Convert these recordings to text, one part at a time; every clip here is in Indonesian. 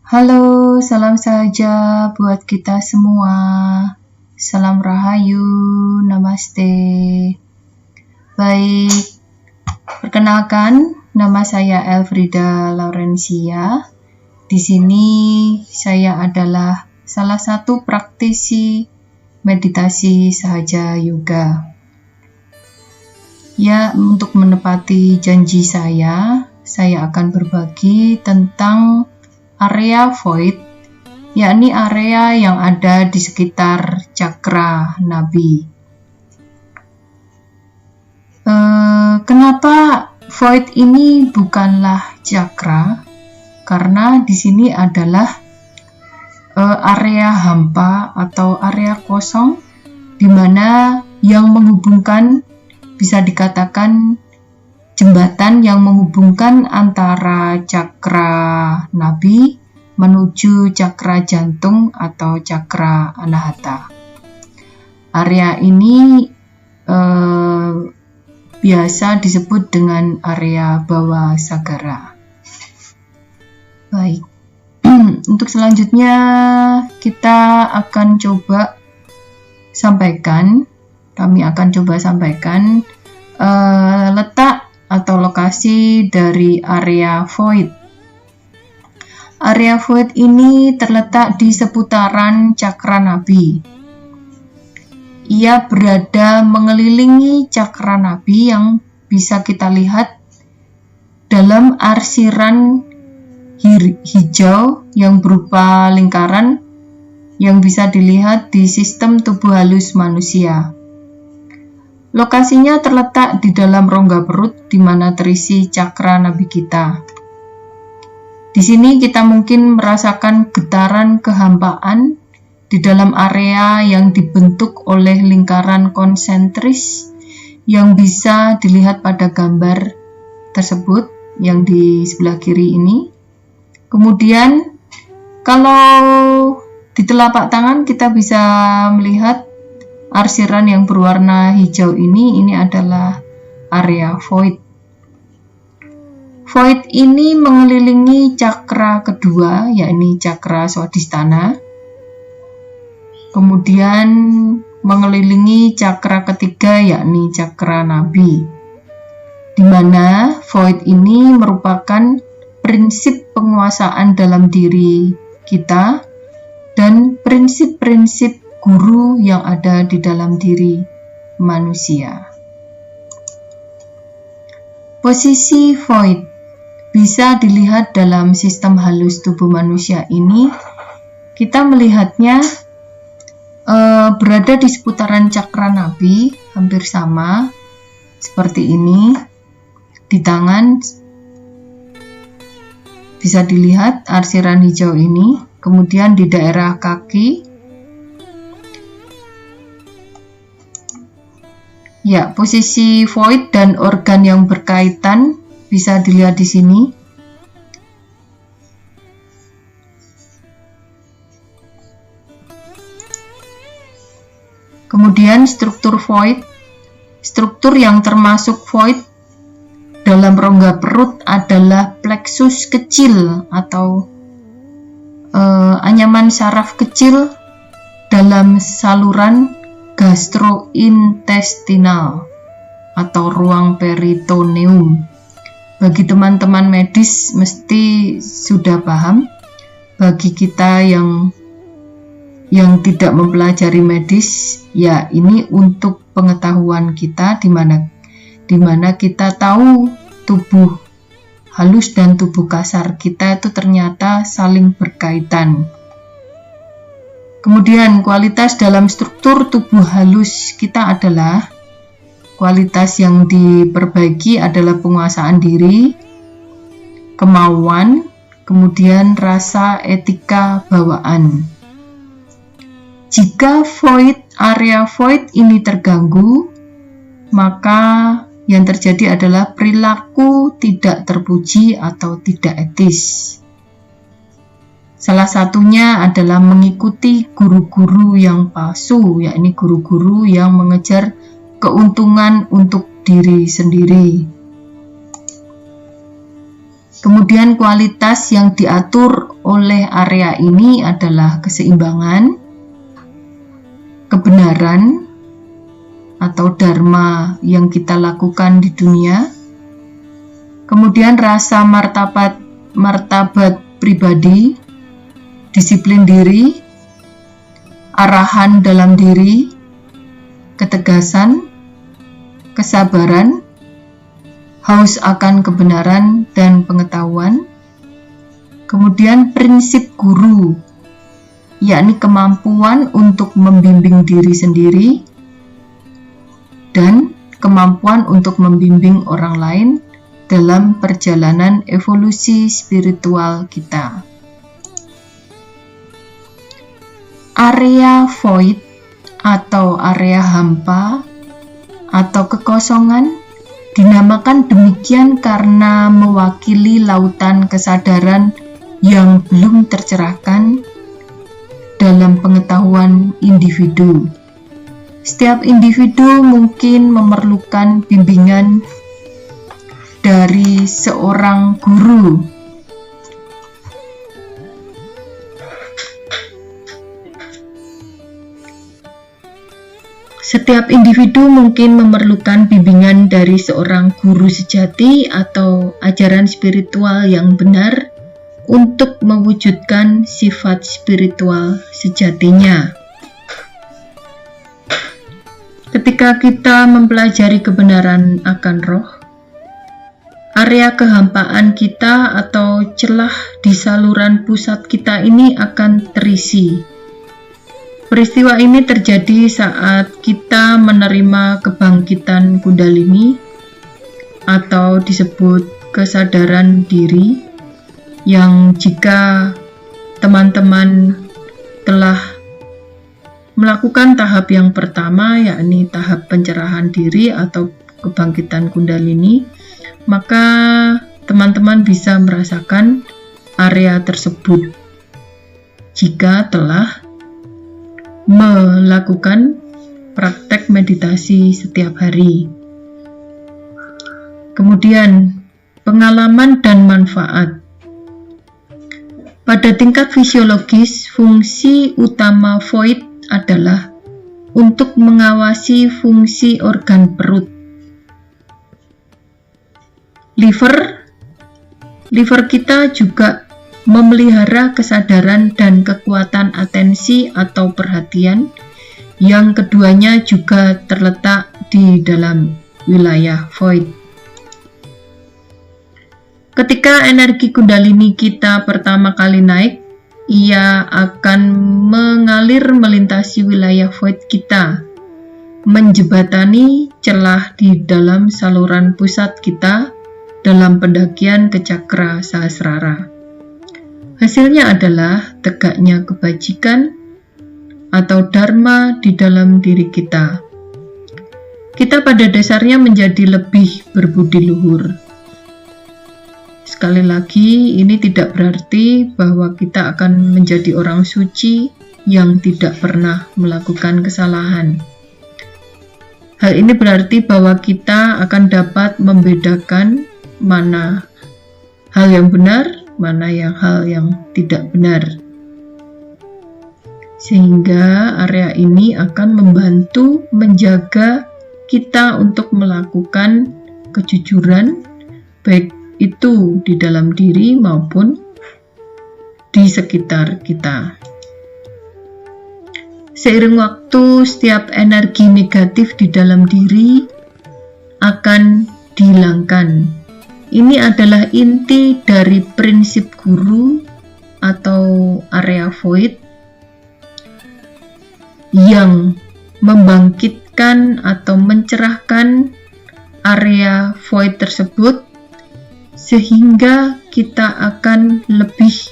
Halo, salam sahaja buat kita semua. Salam Rahayu, Namaste. Baik, perkenalkan, nama saya Elfrida Laurencia. Di sini saya adalah salah satu praktisi meditasi sahaja yoga. Ya, untuk menepati janji saya akan berbagi tentang area void, yakni area yang ada di sekitar cakra nabi. Kenapa void ini bukanlah cakra? Karena di sini adalah area hampa atau area kosong, di mana yang menghubungkan, bisa dikatakan jembatan yang menghubungkan antara cakra nabi menuju cakra jantung atau cakra anahata. Area ini biasa disebut dengan area bawah sagara. Baik, untuk selanjutnya kita akan coba sampaikan, letak atau lokasi dari area void. Area void ini terletak di seputaran cakra nabi. Ia berada mengelilingi cakra nabi yang bisa kita lihat dalam arsiran hijau yang berupa lingkaran yang bisa dilihat di sistem tubuh halus manusia. Lokasinya terletak di dalam rongga perut di mana terisi cakra nabi kita. Di sini kita mungkin merasakan getaran kehampaan di dalam area yang dibentuk oleh lingkaran konsentris yang bisa dilihat pada gambar tersebut yang di sebelah kiri ini. Kemudian kalau di telapak tangan kita bisa melihat arsiran yang berwarna hijau ini adalah area void. Void ini mengelilingi cakra kedua, yakni cakra swadhisthana. Kemudian mengelilingi cakra ketiga, yakni cakra nabi. Di mana void ini merupakan prinsip penguasaan dalam diri kita dan prinsip-prinsip guru yang ada di dalam diri manusia. Posisi void bisa dilihat dalam sistem halus tubuh manusia ini. Kita melihatnya berada di seputaran cakra nabi, hampir sama seperti ini. Di tangan bisa dilihat arsiran hijau ini, kemudian di daerah kaki. Ya, posisi void dan organ yang berkaitan bisa dilihat di sini. Kemudian struktur void. Struktur yang termasuk void dalam rongga perut adalah plexus kecil atau anyaman saraf kecil dalam saluran gastrointestinal atau ruang peritoneum. Bagi teman-teman medis mesti sudah paham. Bagi kita yang tidak mempelajari medis, ya ini untuk pengetahuan kita di mana kita tahu tubuh halus dan tubuh kasar kita itu ternyata saling berkaitan. Kemudian kualitas dalam struktur tubuh halus kita adalah kualitas yang diperbaiki adalah penguasaan diri, kemauan, kemudian rasa etika bawaan. Jika area void ini terganggu, maka yang terjadi adalah perilaku tidak terpuji atau tidak etis. Salah satunya adalah mengikuti guru-guru yang palsu, yakni guru-guru yang mengejar keuntungan untuk diri sendiri. Kemudian kualitas yang diatur oleh area ini adalah keseimbangan, kebenaran, atau dharma yang kita lakukan di dunia. Kemudian rasa martabat pribadi, disiplin diri, arahan dalam diri, ketegasan, kesabaran, haus akan kebenaran dan pengetahuan. Kemudian prinsip guru, yakni kemampuan untuk membimbing diri sendiri dan kemampuan untuk membimbing orang lain dalam perjalanan evolusi spiritual kita. Area void atau area hampa atau kekosongan dinamakan demikian karena mewakili lautan kesadaran yang belum tercerahkan dalam pengetahuan individu. Setiap individu mungkin memerlukan bimbingan dari seorang guru. Setiap individu mungkin memerlukan bimbingan dari seorang guru sejati atau ajaran spiritual yang benar untuk mewujudkan sifat spiritual sejatinya. Ketika kita mempelajari kebenaran akan roh, area kehampaan kita atau celah di saluran pusat kita ini akan terisi. Peristiwa ini terjadi saat kita menerima kebangkitan Kundalini atau disebut kesadaran diri, yang jika teman-teman telah melakukan tahap yang pertama, yakni tahap pencerahan diri atau kebangkitan Kundalini, maka teman-teman bisa merasakan area tersebut jika telah melakukan praktek meditasi setiap hari. Kemudian, pengalaman dan manfaat. Pada tingkat fisiologis, fungsi utama void adalah untuk mengawasi fungsi organ perut. Liver kita juga memelihara kesadaran dan kekuatan atensi atau perhatian, yang keduanya juga terletak di dalam wilayah void. Ketika energi Kundalini kita pertama kali naik, ia akan mengalir melintasi wilayah void kita, menjebatani celah di dalam saluran pusat kita dalam pendakian ke cakra Sahasrara. Hasilnya adalah tegaknya kebajikan atau dharma di dalam diri kita. Kita pada dasarnya menjadi lebih berbudi luhur. Sekali lagi, ini tidak berarti bahwa kita akan menjadi orang suci yang tidak pernah melakukan kesalahan. Hal ini berarti bahwa kita akan dapat membedakan mana hal yang benar, mana hal yang tidak benar. Sehingga area ini akan membantu menjaga kita untuk melakukan kejujuran, baik itu di dalam diri maupun di sekitar kita. Seiring waktu, setiap energi negatif di dalam diri akan dihilangkan. Ini adalah inti dari prinsip guru atau area void yang membangkitkan atau mencerahkan area void tersebut, sehingga kita akan lebih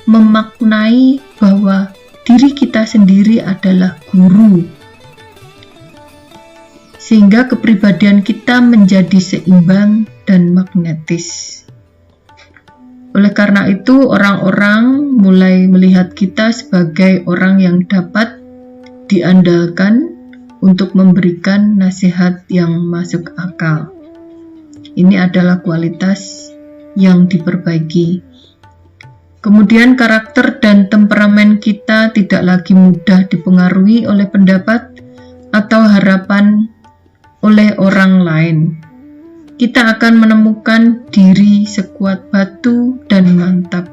memaknai bahwa diri kita sendiri adalah guru, sehingga kepribadian kita menjadi seimbang dan magnetis. Oleh karena itu, orang-orang mulai melihat kita sebagai orang yang dapat diandalkan untuk memberikan nasihat yang masuk akal. Ini adalah kualitas yang diperbaiki. Kemudian karakter dan temperamen kita tidak lagi mudah dipengaruhi oleh pendapat atau harapan oleh orang lain. Kita akan menemukan diri sekuat batu dan mantap,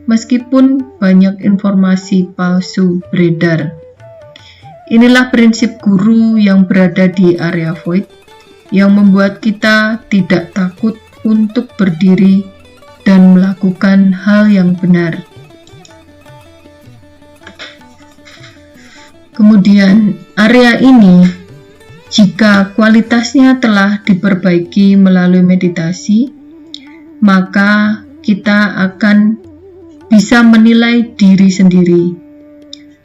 meskipun banyak informasi palsu beredar. Inilah prinsip guru yang berada di area void, yang membuat kita tidak takut untuk berdiri dan melakukan hal yang benar. Kemudian, area ini, jika kualitasnya telah diperbaiki melalui meditasi, maka kita akan bisa menilai diri sendiri.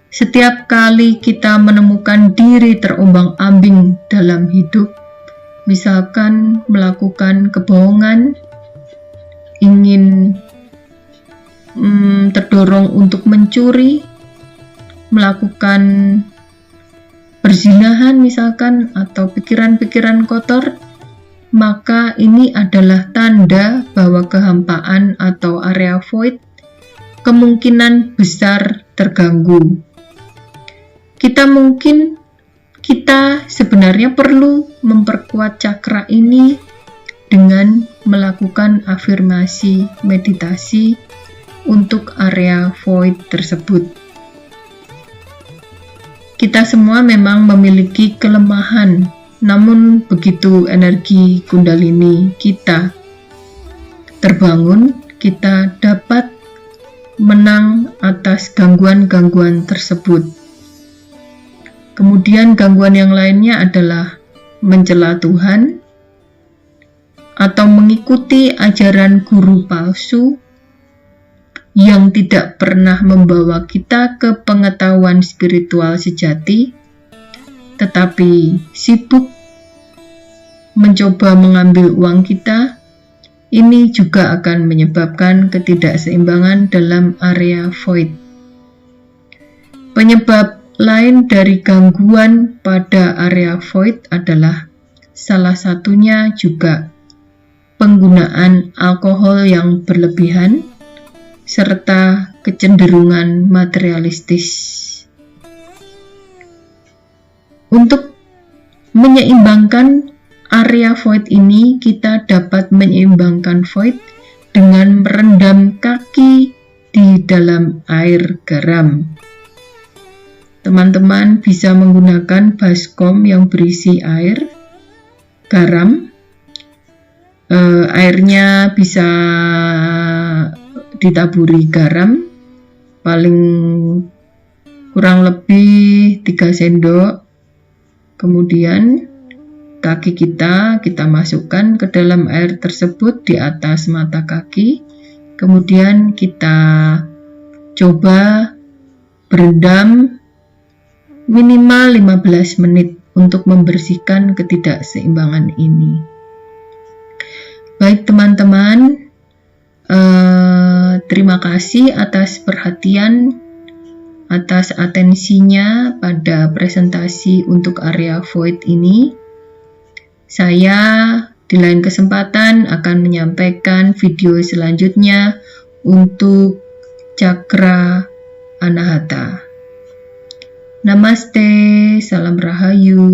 Setiap kali kita menemukan diri terombang-ambing dalam hidup, misalkan melakukan kebohongan, ingin terdorong untuk mencuri, melakukan perzinahan misalkan, atau pikiran-pikiran kotor, maka ini adalah tanda bahwa kehampaan atau area void kemungkinan besar terganggu. Kita sebenarnya perlu memperkuat cakra ini dengan melakukan afirmasi meditasi untuk area void tersebut. Kita semua memang memiliki kelemahan, namun begitu energi Kundalini kita terbangun, kita dapat menang atas gangguan-gangguan tersebut. Kemudian gangguan yang lainnya adalah mencela Tuhan atau mengikuti ajaran guru palsu yang tidak pernah membawa kita ke pengetahuan spiritual sejati, tetapi sibuk mencoba mengambil uang kita. Ini juga akan menyebabkan ketidakseimbangan dalam area void. Penyebab lain dari gangguan pada area void adalah salah satunya juga penggunaan alkohol yang berlebihan serta kecenderungan materialistis. Untuk menyeimbangkan area void ini, kita dapat menyeimbangkan void dengan merendam kaki di dalam air garam. Teman-teman bisa menggunakan baskom yang berisi air, garam. Airnya bisa ditaburi garam, paling kurang lebih 3 sendok. Kemudian kaki kita masukkan ke dalam air tersebut di atas mata kaki. Kemudian kita coba berendam minimal 15 menit untuk membersihkan ketidakseimbangan ini. Baik teman-teman, terima kasih atas perhatian, atas atensinya pada presentasi untuk area void ini. Saya di lain kesempatan akan menyampaikan video selanjutnya untuk cakra Anahata. Namaste, salam rahayu.